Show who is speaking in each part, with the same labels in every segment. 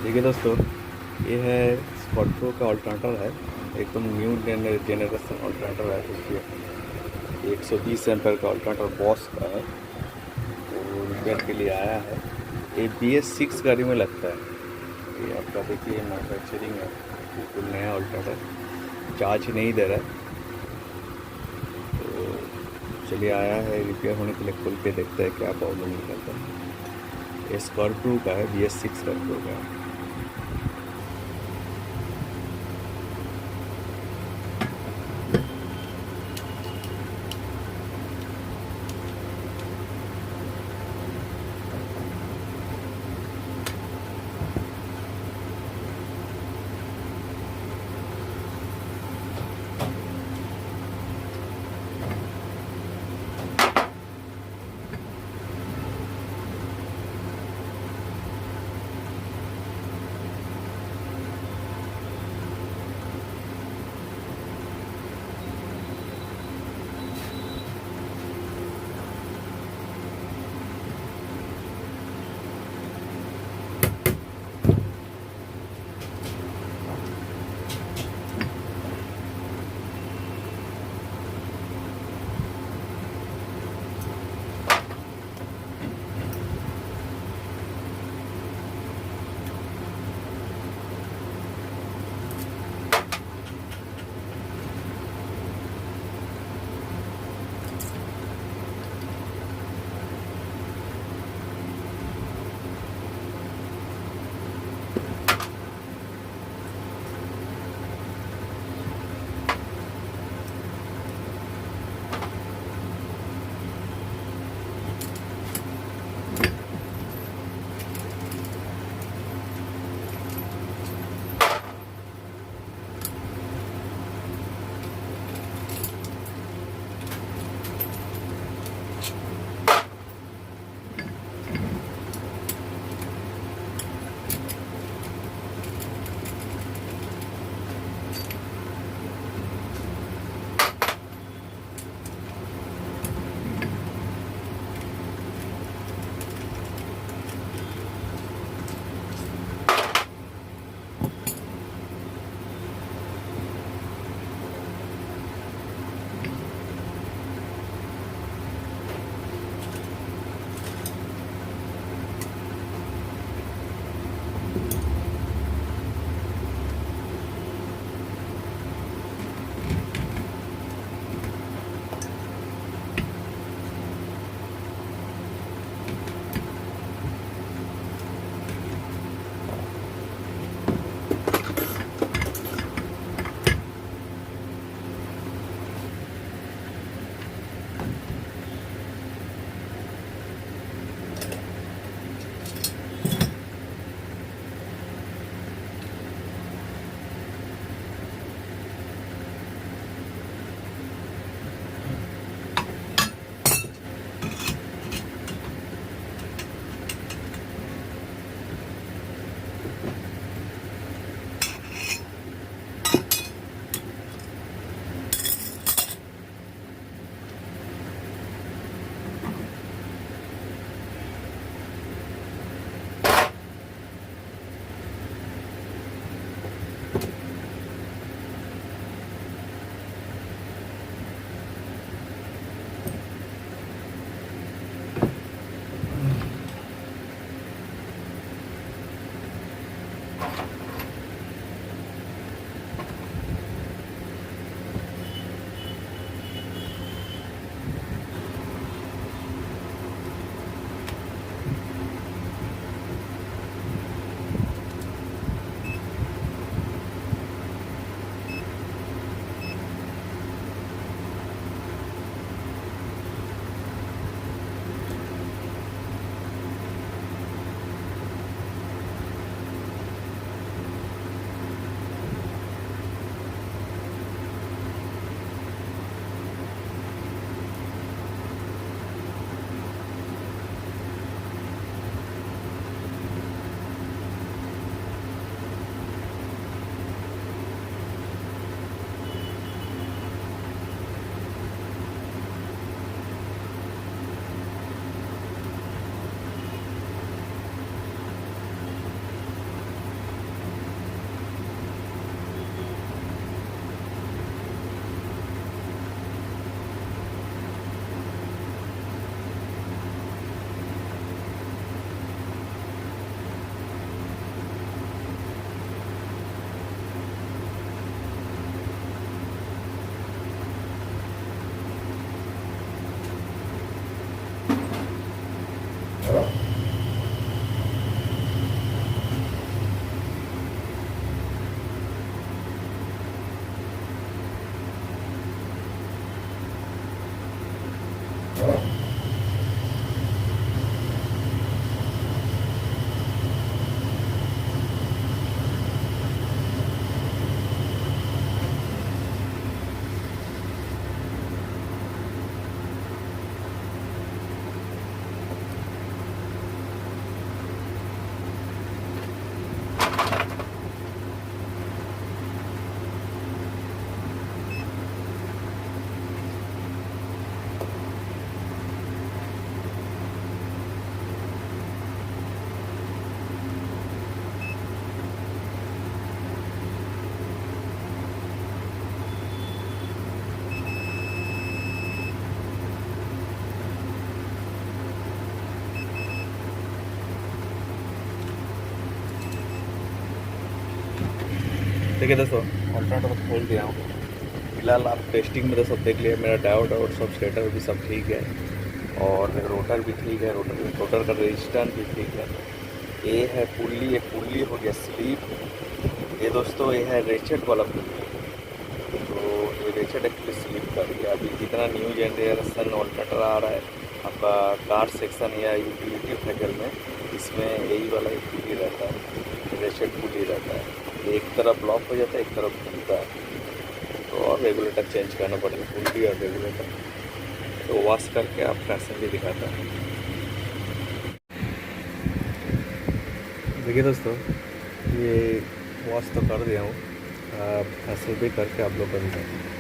Speaker 1: देखिए दोस्तों, ये है स्कॉर्पियो का अल्टरनेटर है। एकदम न्यू जेनरेशन अल्टरनेटर है। देखिए 120 एम्पेयर का अल्टरनेटर बॉस का है, वो रिपेयर के लिए आया है। ये BS6 गाड़ी में लगता है। ये आपका देखिए मैन्युफैक्चरिंग है, बिल्कुल नया अल्टरनेटर, चार्ज ही नहीं दे रहा है। तो चलिए, आया है रिपेयर होने के लिए, खोल के देखते हैं क्या प्रॉब्लम निकलता है। ये स्कॉर्पियो का है, BS6 स्कॉर्पियो का है। देखिए दोस्तों, ऑल्टरनेटर को खोल दिया हूँ। फिलहाल आप टेस्टिंग में तो सब देख लिया, मेरा डायोड और सब स्टेटर भी सब ठीक है और रोटर भी ठीक है, रोटर का रेजिस्टेंस भी ठीक है। ये है पुल्ली, ये पुल्ली हो गया स्लीप। ये दोस्तों ये है रेचेट वाला पुल्ली। तो ये रेचेट एक्चुअली स्लीप कर गया। अभी जितना न्यू जनरेशन ऑल्टरनेटर आ रहा है आपका कार सेक्शन या यूटिलिटी व्हीकल में, इसमें यही वाला एक पुल्ली रहता है, रेचेट पुल्ली रहता है। एक तरफ लॉक हो जाता है, एक तरफ घूमता है, तो और रेगुलेटर चेंज करना पड़ेगा, पुल्ली और रेगुलेटर। तो वॉश करके आप फैशन भी दिखाता है। देखिए दोस्तों, ये वॉश तो कर दिया हूँ, फैसल भी करके आप लोग को दिखाता हूँ।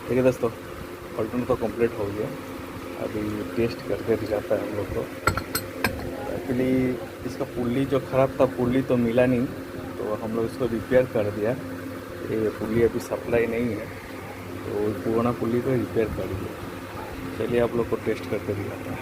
Speaker 1: देखिए दोस्तों, ऑल्टरनेटर तो कंप्लीट हो गया। अभी टेस्ट करके दिखाता है हम लोग को। एक्चुअली इसका पुल्ली जो ख़राब था, पुल्ली तो मिला नहीं, तो हम लोग इसको रिपेयर कर दिया। ये पुल्ली अभी सप्लाई नहीं है, तो पुराना पुल्ली को रिपेयर कर दिया। चलिए आप लोग को टेस्ट करके दिखाता है।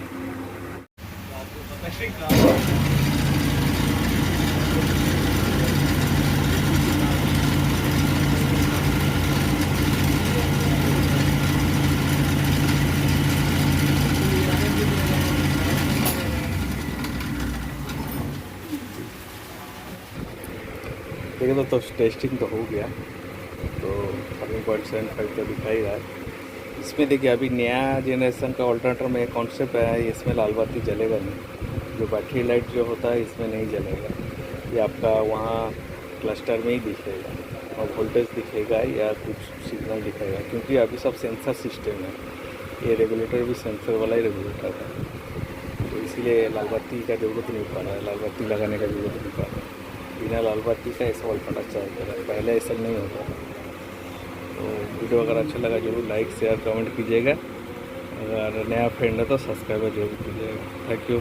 Speaker 1: देखिए तो टेस्टिंग तो हो गया, तो 7.75 तो दिखा ही रहा है। इसमें देखिए अभी नया जनरेशन का ऑल्टरनेटर में एक कॉन्सेप्ट आया है, इसमें लाल बत्ती जलेगा नहीं। जो बैटरी लाइट जो होता है इसमें नहीं जलेगा, ये आपका वहाँ क्लस्टर में ही दिखेगा और वोल्टेज दिखेगा या कुछ सिग्नल दिखेगा, क्योंकि अभी सब सेंसर सिस्टम है। ये रेगुलेटर भी सेंसर वाला ही रेगुलेटर है। इसीलिए लाल बत्ती का ज़रूरत नहीं पड़ रहा है, लाल बत्ती लगाने का ज़रूरत नहीं पड़ रहा है। बिना लाल बत्ती का ऐसा ऑल्टरनेटर चलता है, पहले ऐसा नहीं होता था। तो वीडियो अगर अच्छा लगा जरूर लाइक शेयर कमेंट कीजिएगा। अगर नया फ्रेंड है तो सब्सक्राइब जरूर कीजिएगा। Thank you.